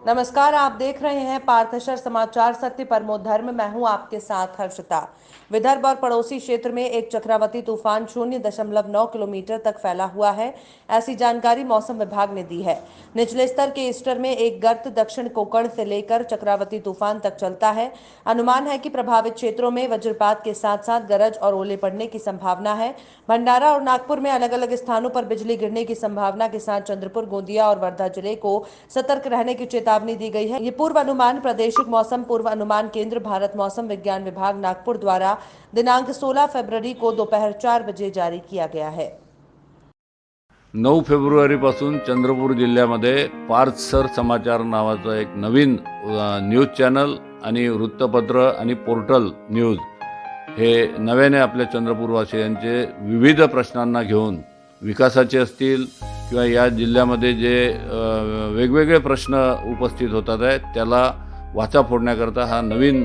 नमस्कार, आप देख रहे हैं पार्थशर समाचार सत्य परमो धर्म। मैं हूं आपके साथ हर्षिता। विदर्भ और पड़ोसी क्षेत्र में एक चक्रवाती तूफान 0.9 किलोमीटर तक फैला हुआ है, ऐसी जानकारी मौसम विभाग ने दी है। निचले स्तर के ईस्टर में एक गर्त दक्षिण कोंकण से लेकर चक्रवाती तूफान तक चलता है। अनुमान है कि प्रभावित क्षेत्रों में वज्रपात के साथ साथ गरज और ओले पड़ने की संभावना है। भंडारा और नागपुर में अलग अलग स्थानों पर बिजली गिरने की संभावना के साथ चंद्रपुर, गोंदिया और वर्धा जिले को सतर्क रहने की चेतावनी दी गई है। ये पूर्व अनुमान प्रादेशिक मौसम पूर्व अनुमान केंद्र भारत मौसम विज्ञान विभाग नागपुर द्वारा दिनांक 16 फरवरी को दोपहर 4 बजे जारी किया गया है। 9 फेब्रुवारीपासून चंद्रपूर जिल्ह्यामध्ये पार्थसर समाचार नावाचं एक नवीन न्यूज चॅनल आणि वृत्तपत्र आणि पोर्टल न्यूज हे नव्याने आपल्या चंद्रपूरवासियांचे विविध प्रश्नांना घेऊन विकासाचे असतील किंवा या जिल्ह्यामध्ये जे वेगवेगळे प्रश्न उपस्थित होतात आहेत त्याला वाचा फोडण्याकरता हा नवीन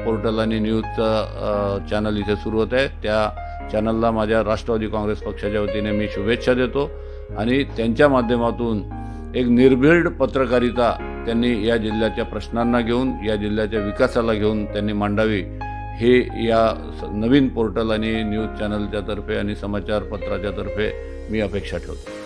पोर्टल आणि न्यूजचा चॅनल इथे सुरू होत आहे। त्या चॅनलला माझ्या राष्ट्रवादी काँग्रेस पक्षाच्या वतीने मी शुभेच्छा देतो आणि त्यांच्या माध्यमातून एक निर्भीड पत्रकारिता त्यांनी या जिल्ह्याच्या प्रश्नांना घेऊन या जिल्ह्याच्या विकासाला घेऊन त्यांनी मांडावी हे या नवीन पोर्टल आणि न्यूज चॅनलच्या तर्फे आणि समाचार पत्राच्या तर्फे मी अपेक्षा ठेवतो।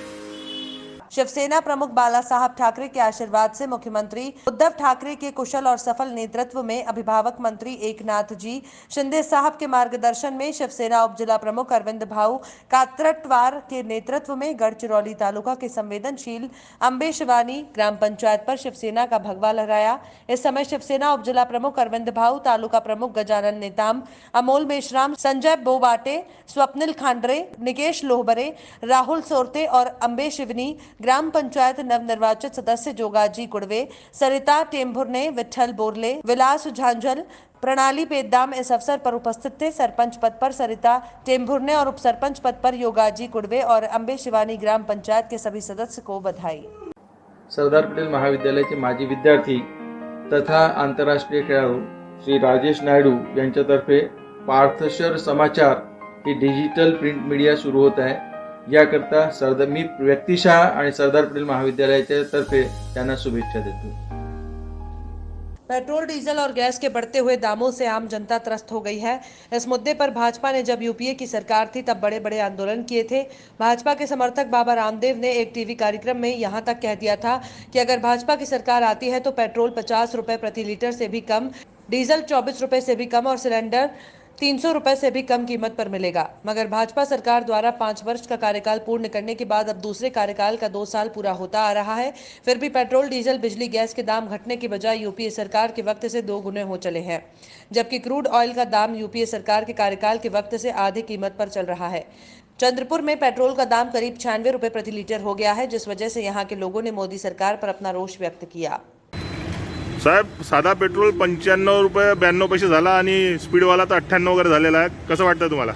शिवसेना प्रमुख बाला साहब ठाकरे के आशीर्वाद से मुख्यमंत्री उद्धव ठाकरे के कुशल और सफल नेतृत्व में अभिभावक मंत्री एकनाथ जी शिंदे साहब के मार्गदर्शन में शिवसेना उप जिला प्रमुख अरविंद भाऊ कात्रटवार के नेतृत्व में गढ़चिरौली तालुका के संवेदनशील अंबे शिवानी ग्राम पंचायत पर शिवसेना का भगवा लहराया। इस समय शिवसेना उप जिला प्रमुख अरविंद भाऊ, तालुका प्रमुख गजानन नेताम, अमोल मेश्राम, संजय बोवाटे, स्वप्निल खांडरे, निकेश लोहबरे, राहुल सोरते और अंबे शिवनी ग्राम पंचायत नवनिर्वाचित सदस्य जोगाजी कुड़वे, सरिता टेम्भुरने, विठल बोरले, विलास झांझल, प्रणाली पेद्दाम इस अवसर पर उपस्थित थे। सरपंच पद पर सरिता टेम्भुरने और उप सरपंच पद पर योगाजी कुड़वे और अंबे शिवानी ग्राम पंचायत के सभी सदस्य को बधाई। सरदार पटेल महाविद्यालय के माजी विद्यार्थी तथा आंतरराष्ट्रीय खेळाडू श्री राजेश नायडू यांच्यातर्फे पार्थशर समाचार ही डिजिटल प्रिंट मीडिया सुरू होत आहे। याकरता मी व्यक्तिशः आणि सरदार पटेल महाविद्यालयाच्या तर्फे त्यांना शुभेच्छा देतो। पेट्रोल, डीजल और गैस के बढ़ते हुए दामों से आम जनता त्रस्त हो गई है। इस मुद्दे पर भाजपा ने जब यूपीए की सरकार थी तब बड़े बड़े आंदोलन किए थे। भाजपा के समर्थक बाबा रामदेव ने एक टीवी कार्यक्रम में यहां तक कह दिया था कि अगर भाजपा की सरकार आती है तो पेट्रोल 50 रुपए प्रति लीटर से भी कम, डीजल 24 रुपए से भी कम और सिलेंडर 300 रुपए से भी कम कीमत पर मिलेगा। मगर भाजपा सरकार द्वारा 5 वर्ष का कार्यकाल पूर्ण करने के बाद अब दूसरे कार्यकाल का 2 साल पूरा होता आ रहा है, फिर भी पेट्रोल, डीजल, बिजली, गैस के दाम घटने की बजाय यूपीए सरकार के वक्त से 2 गुने हो चले हैं, जबकि क्रूड ऑयल का दाम यूपीए सरकार के कार्यकाल के वक्त से आधी कीमत पर चल रहा है। चंद्रपुर में पेट्रोल का दाम करीब 96 रुपए प्रति लीटर हो गया है, जिस वजह से यहाँ के लोगों ने मोदी सरकार पर अपना रोष व्यक्त किया। साहेब, साधा पेट्रोल 95 रुपये 92 पैसे झाला आणि स्पीडवाला तर 98 वगैरे झालेला आहे। कसं वाटतं तुम्हाला?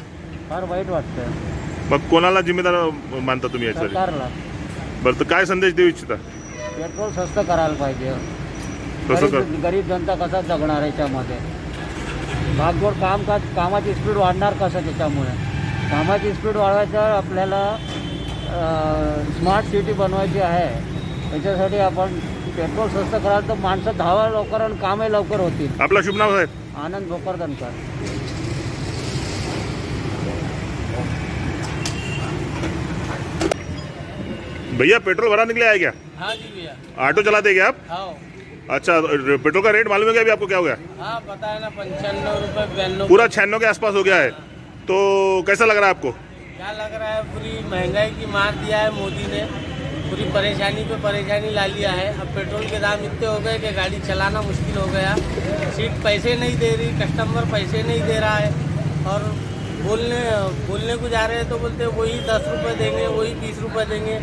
फार वाईट वाटतं। मग कोणाला जिम्मेदार मानता तुम्ही यासाठी? सरकारला। बरं, तर काय संदेश देऊ इच्छिता? पेट्रोल स्वस्त करायला पाहिजे। गरीब जनता कसा जगणार याच्यामध्ये? भागदौड कामाची स्पीड वाढणार कसं त्याच्यामुळे? कामाची स्पीड वाढवायचं आपल्याला स्मार्ट सिटी बनवायची आहे। त्याच्यासाठी आपण पेट्रोल स्वस्त कराल तर माणसं धावा लवकर आणि कामही लवकर होतील। आपला शुभ नाव साहेब? आनंद भोकरदनकर। भैया, पेट्रोल भराने के लिए आए क्या? हाँ जी भैया। ऑटो चलाते क्या आप? हाँ। अच्छा, पेट्रोल का रेट मालूम है क्या अभी आपको? क्या हो गया? हाँ पता है ना, 95 रुपये 92। पूरा 96 के आसपास हो गया है। तो कैसा लग रहा है आपको? क्या लग रहा है, पूरी महंगाई की मार दिया है मोदी ने, पूरी परेशानी पे परेशानी ला लिया है। अब पेट्रोल के दाम इतने हो गए कि गाड़ी चलाना मुश्किल हो गया। सीट पैसे नहीं दे रही, कस्टमर पैसे नहीं दे रहा है, और बोलने को जा रहे हैं तो बोलते वही 10 रुपये देंगे, वही 20 रुपये देंगे,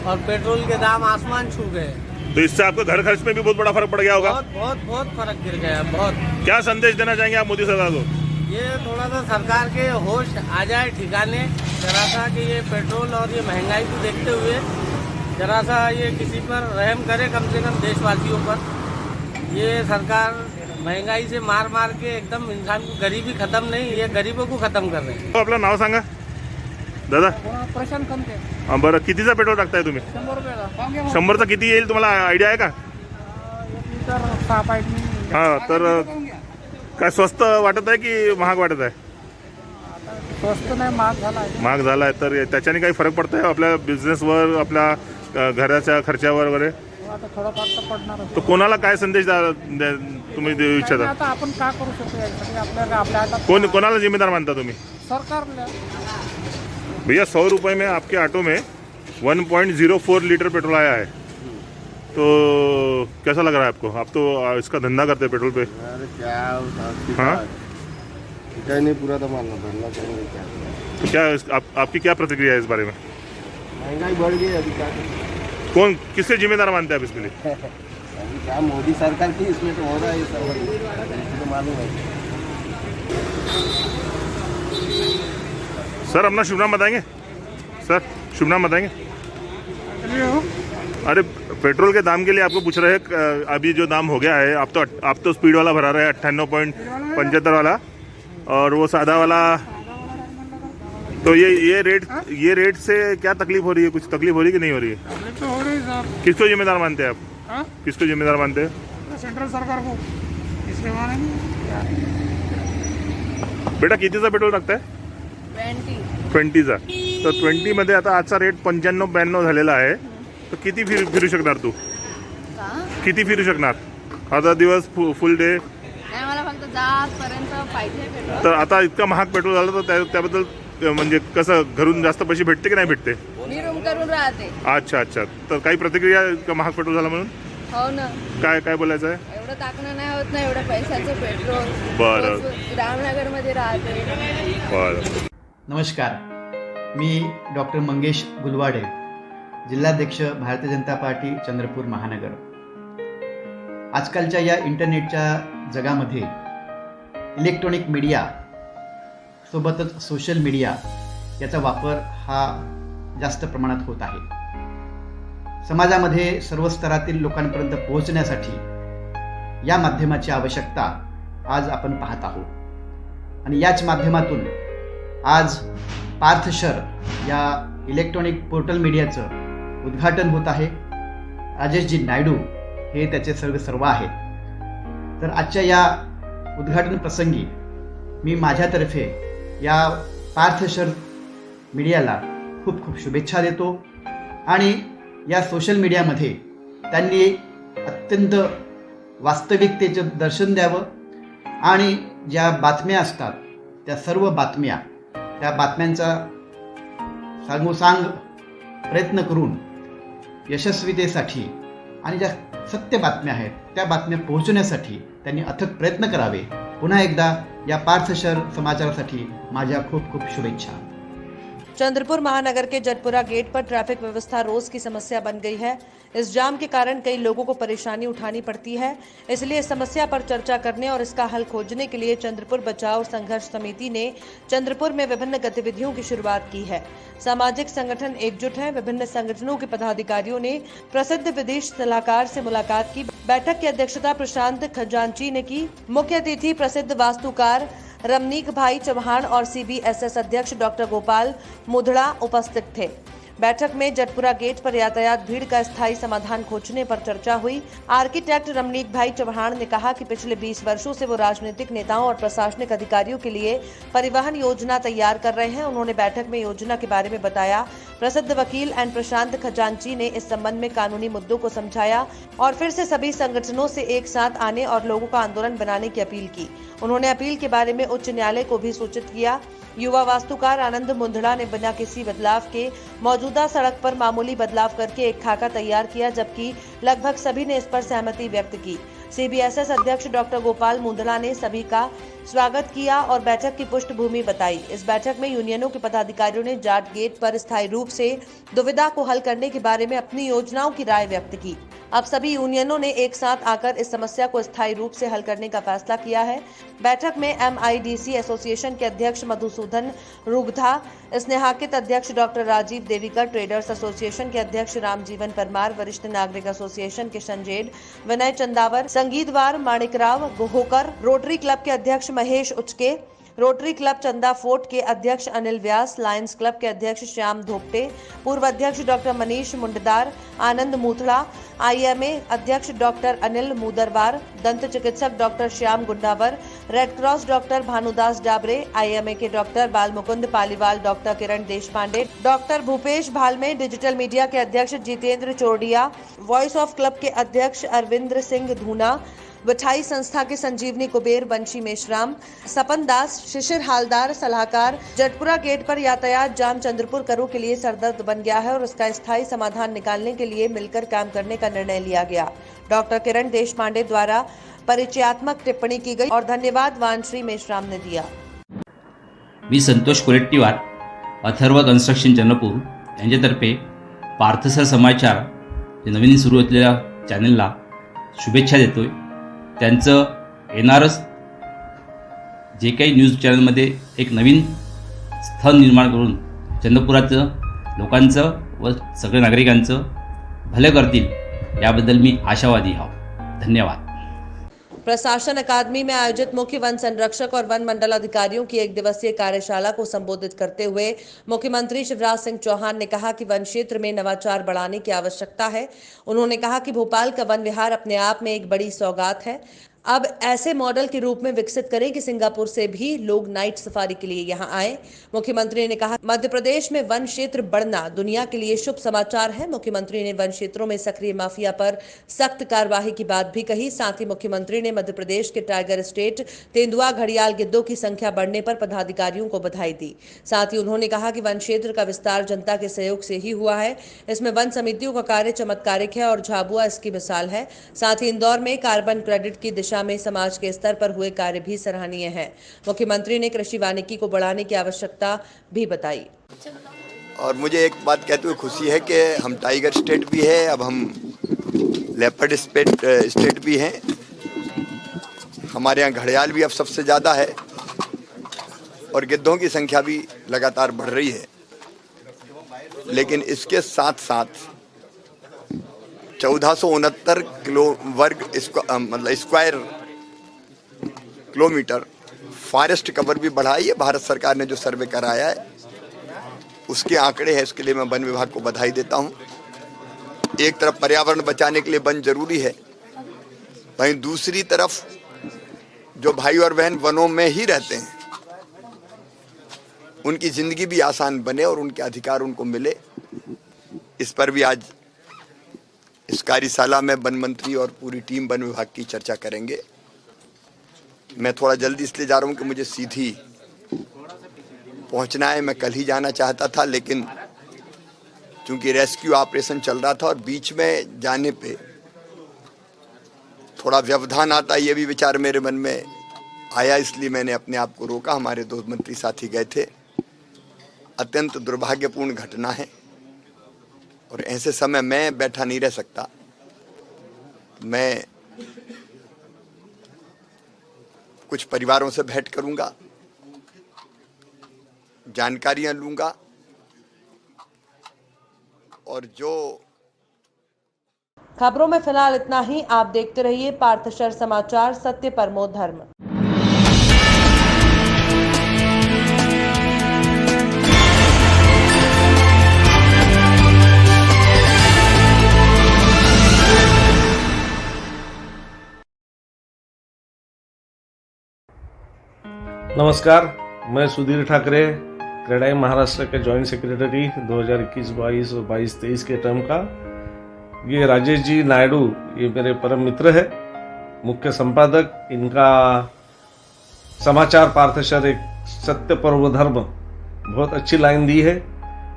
और पेट्रोल के दाम आसमान छू गए। तो इससे आपको घर खर्च में भी बहुत बड़ा फर्क पड़ गया होगा? बहुत फर्क गिर गया, बहुत। क्या संदेश देना चाहेंगे आप मोदी सरकार को? ये थोड़ा सा सरकार के होश आ जाए ठिकाने, जरा सा कि ये पेट्रोल और ये महंगाई को देखते हुए जरा सा ये किसी पर रहम करे, कम से कम देशवासियों पर। ये सरकार महंगाई से मार के एकदम इंसान को गरीबी खत्म नहीं, ये गरीबों को खत्म कर रहे हैं। आपलं नाव सांगा दादा? प्रशांत कंते। बरं, कितीचा पेट्रोल टाकताय तुम्ही? 100 रुपयाला। 100चा किती येईल तुम्हाला आयडिया आहे का? लिटर 6 पाईटनी. हां, तर काय स्वस्त वाटत आहे की महाग वाटत आहे? स्वस्त नाही, महाग झाला आहे. महाग झाला आहे, तर त्याच्याने काही फरक पडत आहे आपल्या बिझनेसवर, आपल्या घराच्या खर्चावर वगैरे? आता थोडाफार तर पडणारच. तर कोणाला काय संदेश तुम्ही देऊ नाही, इच्छिता? आता आपण काय करू शकतो यासाठी? आपल्या हातात कोणाला जिम्मेदार मानता तुम्ही? सरकारला. भैया 100 रुपये में आपके ऑटो में 1.04 लीटर पेट्रोल आया है, तो कैसा लग रहा है आपको? आप तो इसका धंधा करते हैं पेट्रोल पे। अरे क्या हाँ, कहीं नहीं, पूरा तो मानना भरना चाहिए. क्या तो क्या आपकी क्या प्रतिक्रिया है इस बारे में? महंगाई बढ़ गई अभी, क्या करें? कौन किससे जिम्मेदार मानते हैं आप इसके लिए? अभी क्या मोदी सरकार की इसमें तो हो रहा है ये सब, तो मालूम है. सर अपना शुभ नाम बताएंगे? सर शुभ नाम बताएंगे? अरे पेट्रोल के दाम के लिए आपको पूछ रहे हैं, अभी जो दाम हो गया है, आप तो स्पीड वाला भरा रहे हैं 98.75 वाला, और वो सादा वाला, तो ये रेट से क्या तकलीफ हो रही है? कुछ तकलीफ हो रही है कि नहीं हो रही है? तो हो रही साहब. किसको जिम्मेदार मानते हैं आप? हाँ? किसको जिम्मेदार मानते हैं? सेंट्रल सरकार को. इसके माने नहीं. बेटा कितीचा पेट्रोल टाकताय? 20चा. तर 20 मध्ये आता आजचा रेट 95-92 झालेला आहे, तर किती फिरू शकणार तू? किती फिरू शकणार आता दिवस फुल डे? नाही, मला फक्त 10 पर्यंत पाहिजे पेट्रोल. तर आता इतका महाग पेट्रोल झालं, तर त्याबद्दल म्हणजे कसं, घरून जास्त पैसे भेटते की नाही भेटते? मी रूम करून राहते. अच्छा, तर काही प्रतिक्रिया इतका महाग पेट्रोल झाला म्हणून? हो ना. काय बोलायचं आहे? एवढं टाकणं नाही होत ना, एवढं पैशाचं पेट्रोल. बरं. रामनगरमध्ये राहते. बरं. नमस्कार, मी डॉक्टर मंगेश गुलवाडे, जिल्हाध्यक्ष भारतीय जनता पार्टी चंद्रपूर महानगर. आजकालच्या या इंटरनेटच्या जगामध्ये इलेक्ट्रॉनिक मीडिया सोबतच सोशल मीडिया याचा वापर हा जास्त प्रमाणात होत आहे. समाजामध्ये सर्व स्तरातील लोकांपर्यंत पोहोचण्यासाठी या माध्यमाची आवश्यकता आज आपण पाहत आहोत. आणि याच माध्यमातून आज पार्थशर या इलेक्ट्रॉनिक पोर्टल मीडियाचं उद्घाटन होत आहे. राजेशजी नायडू हे त्याचे सर्व आहेत. तर आजच्या या उद्घाटन प्रसंगी मी माझ्यातर्फे या पार्थशर मीडियाला खूप खूप शुभेच्छा देतो. आणि या सोशल मीडियामध्ये त्यांनी अत्यंत वास्तविकतेचं दर्शन द्यावं आणि ज्या बातम्या असतात त्या सर्व बातम्या, त्या बातम्यांचा सांगोसांग प्रयत्न करून यशस्वीतेसाठी आणि ज्या सत्य बातम्या आहेत त्या बातम्या पोहोचवण्यासाठी त्यांनी अथक प्रयत्न करावे. पुन्हा एकदा या पार्थशर समाचारासाठी माझ्या खूप खूप शुभेच्छा. चंद्रपुर महानगर के जटपुरा गेट पर ट्रैफिक व्यवस्था रोज की समस्या बन गई है. इस जाम के कारण कई लोगों को परेशानी उठानी पड़ती है. इसलिए इस समस्या पर चर्चा करने और इसका हल खोजने के लिए चंद्रपुर बचाओ संघर्ष समिति ने चंद्रपुर में विभिन्न गतिविधियों की शुरुआत की है. सामाजिक संगठन एकजुट हैं. विभिन्न संगठनों के पदाधिकारियों ने प्रसिद्ध विदेश सलाहकार से मुलाकात की. बैठक की अध्यक्षता प्रशांत खजांची ने की. मुख्य अतिथि प्रसिद्ध वास्तुकार रमनीक भाई चौहान और CBSS अध्यक्ष डॉक्टर गोपाल मुधड़ा उपस्थित थे. बैठक में जटपुरा गेट पर यातायात भीड़ का स्थायी समाधान खोजने पर चर्चा हुई. आर्किटेक्ट रमनीक भाई चौहान ने कहा कि पिछले 20 वर्षों से वो राजनीतिक नेताओं और प्रशासनिक अधिकारियों के लिए परिवहन योजना तैयार कर रहे हैं. उन्होंने बैठक में योजना के बारे में बताया. प्रसिद्ध वकील एन प्रशांत खजांची ने इस संबंध में कानूनी मुद्दों को समझाया और फिर से सभी संगठनों से एक साथ आने और लोगों का आंदोलन बनाने की अपील की. उन्होंने अपील के बारे में उच्च न्यायालय को भी सूचित किया. युवा वास्तुकार आनंद मुंदड़ा ने बिना किसी बदलाव के मौजूदा सड़क पर मामूली बदलाव करके एक खाका तैयार किया, जबकि लगभग सभी ने इस पर सहमति व्यक्त की. CBSS अध्यक्ष डॉक्टर गोपाल मुंदड़ा ने सभी का स्वागत किया और बैठक की पृष्ठभूमि बताई. इस बैठक में यूनियनों के पदाधिकारियों ने जाट गेट पर स्थायी रूप से दुविधा को हल करने के बारे में अपनी योजनाओं की राय व्यक्त की. अब सभी यूनियनों ने एक साथ आकर इस समस्या को स्थायी रूप से हल करने का फैसला किया है. बैठक में MIDC एसोसिएशन के अध्यक्ष मधुसूदन रुगधा, स्नेहाकित अध्यक्ष doctor Rajiv Devikar, traders association के अध्यक्ष रामजीवन परमार, वरिष्ठ नागरिक एसोसिएशन के संजेड, विनय चंदावर, संगीतवार माणिकराव गोहोकर, रोटरी क्लब के अध्यक्ष महेश उचके, रोटरी क्लब चंदा फोर्ट के अध्यक्ष अनिल व्यास, लायंस क्लब के अध्यक्ष श्याम धोपटे, पूर्व अध्यक्ष डॉक्टर मनीष मुंडदार, आनंद मूथड़ा, IMA अध्यक्ष डॉक्टर अनिल मूदरवार, दंत चिकित्सक doctor Shyam Gundawar, red cross doctor Bhanudas Dabre, IMA के doctor Balmukund Paliwal, doctor Kiran Deshpande, doctor Bhupesh Bhalme, digital media के अध्यक्ष Jitendra Chordia, voice of club के अध्यक्ष अरविंद्र सिंह धूना, मिठाई संस्था के संजीवनी कुबेर, बंशी मेश्राम, सपन दास, शिशिर हालदार, सलाहकार। जटपुरा गेट पर यातायात जाम चंद्रपुर करू के लिए सरदर्द बन गया है और उसका स्थायी समाधान निकालने के लिए मिलकर काम करने का निर्णय लिया गया। डॉक्टर किरण देशपांडे द्वारा परिचयात्मक टिप्पणी की गई और धन्यवाद वानश्री मेश्राम ने दिया। मी संतोष कोलेट्टीवार, अथर्व कन्स्ट्रक्शन चंद्रपूर यांच्यातर्फे पार्थसर समाचार जे नवीन सुरू असलेल्या चॅनलला शुभेच्छा देतोय। त्यांचं येणारच जे काही न्यूज चॅनलमध्ये एक नवीन स्थळ निर्माण करून चंद्रपुराचं लोकांचं व सगळ्या नागरिकांचं भले करतील याबद्दल मी आशावादी आहो। धन्यवाद। प्रशासन अकादमी में आयोजित मुख्य वन संरक्षक और वन मंडल अधिकारियों की एक दिवसीय कार्यशाला को संबोधित करते हुए मुख्यमंत्री शिवराज सिंह चौहान ने कहा कि वन क्षेत्र में नवाचार बढ़ाने की आवश्यकता है। उन्होंने कहा कि भोपाल का वन विहार अपने आप में एक बड़ी सौगात है। अब ऐसे मॉडल के रूप में विकसित करें कि सिंगापुर से भी लोग नाइट सफारी के लिए यहां आए। मुख्यमंत्री ने कहा मध्य प्रदेश में वन क्षेत्र बढ़ना दुनिया के लिए शुभ समाचार है। मुख्यमंत्री ने वन क्षेत्रों में सक्रिय माफिया पर सख्त कार्रवाई की बात भी कही। साथ ही मुख्यमंत्री ने मध्य प्रदेश के टाइगर स्टेट तेंदुआ, घड़ियाल, गिद्धों की संख्या बढ़ने पर पदाधिकारियों को बधाई दी। साथ ही उन्होंने कहा कि वन क्षेत्र का विस्तार जनता के सहयोग से ही हुआ है। इसमें वन समितियों का कार्य चमत्कारिक है और झाबुआ इसकी मिसाल है। साथ ही इंदौर में कार्बन क्रेडिट की दिशा में समाज के स्तर पर हुए कार्य भी सराहनीय है। मुख्यमंत्री ने कृषि वानिकी को बढ़ाने की आवश्यकता भी बताई। और मुझे एक बात कहते हुए खुशी है कि हम टाइगर स्टेट भी है, अब हम लेपर्ड स्टेट भी हैं। हमारे यहाँ घड़ियाल भी अब सबसे ज़्यादा है और गिद्धों की संख्या भी लगातार बढ़ रही है। लेकिन इसके साथ साथ 1469 स्क्वायर किलोमीटर फॉरेस्ट कवर भी बढ़ाई है। भारत सरकार ने जो सर्वे कराया है उसके आंकड़े हैं। इसके लिए मैं वन विभाग को बधाई देता हूं। एक तरफ पर्यावरण बचाने के लिए वन जरूरी है, वहीं दूसरी तरफ जो भाई और बहन वनों में ही रहते हैं उनकी जिंदगी भी आसान बने और उनके अधिकार उनको मिले। इस पर भी आज इस कार्यशाला में वन मंत्री और पूरी टीम वन विभाग की चर्चा करेंगे। मैं थोड़ा जल्दी इसलिए जा रहा हूं कि मुझे सीधी पहुंचना है। मैं कल ही जाना चाहता था, लेकिन चूंकि रेस्क्यू ऑपरेशन चल रहा था और बीच में जाने पे थोड़ा व्यवधान आता, ये भी विचार मेरे मन में आया, इसलिए मैंने अपने आप को रोका। हमारे दो मंत्री साथी गए थे। अत्यंत दुर्भाग्यपूर्ण घटना है और ऐसे समय मैं बैठा नहीं रह सकता। मैं कुछ परिवारों से भेंट करूंगा, जानकारियां लूंगा और जो खबरों में फिलहाल इतना ही। आप देखते रहिए पार्थशर समाचार, सत्य परमो धर्म। नमस्कार, मैं सुधीर ठाकरे, क्रेडाई महाराष्ट्र के जॉइंट सेक्रेटरी 2021-22 और 22-23 के टर्म का। ये राजेश जी नायडू, ये मेरे परम मित्र है, मुख्य संपादक। इनका समाचार पार्थशर एक सत्य पर्व धर्म बहुत अच्छी लाइन दी है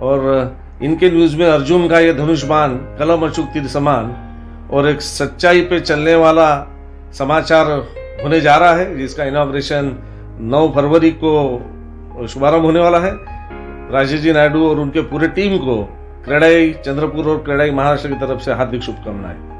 और इनके न्यूज में अर्जुन का ये धनुष्बाण कलम अचूक तीर समान और एक सच्चाई पे चलने वाला समाचार होने जा रहा है, जिसका इनॉग्रेशन 9 फरवरी को शुभारंभ होने वाला है। राजेश जी नायडू और उनके पूरे टीम को क्रेडाई चंद्रपुर और क्रेडाई महाराष्ट्र की तरफ से हार्दिक शुभकामनाएं।